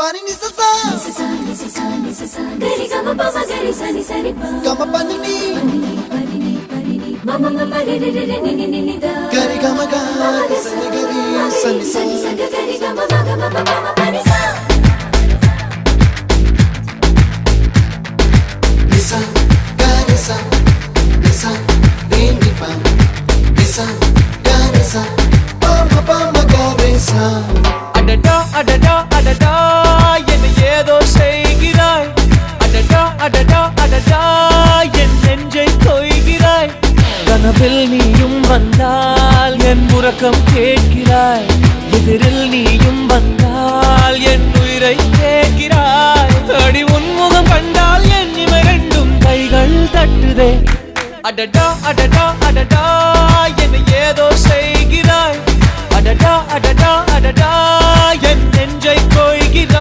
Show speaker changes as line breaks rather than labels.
Pani ni sa gari gama pa ma gari sa ni sa ri pa gama pani ni mama mama re re re ni ni ni da gari gama ga sa ni gari sa ni sa gari gama ma gama pa ma pani sa nisa gari sa nisa re ni pa nisa gari sa pa ma gari sa
adada adada adada என்ன ஏதோ செய்கிறாய் adada adada adada என் நெஞ்சை கொய்கிறாய் கனவில் நீயும் வந்தால் என் உறக்கம் கேட்கிறாய் எதிரில் நீயும் வந்தால் என் உயிரை கேட்கிறாய் அடி உன்முகம் கண்டால் என் இமை ரெண்டும் கைகள் தட்டுதே adada adada adada என்ன ஏதோ செய்கிறாய் adada adada adada என் நெஞ்சை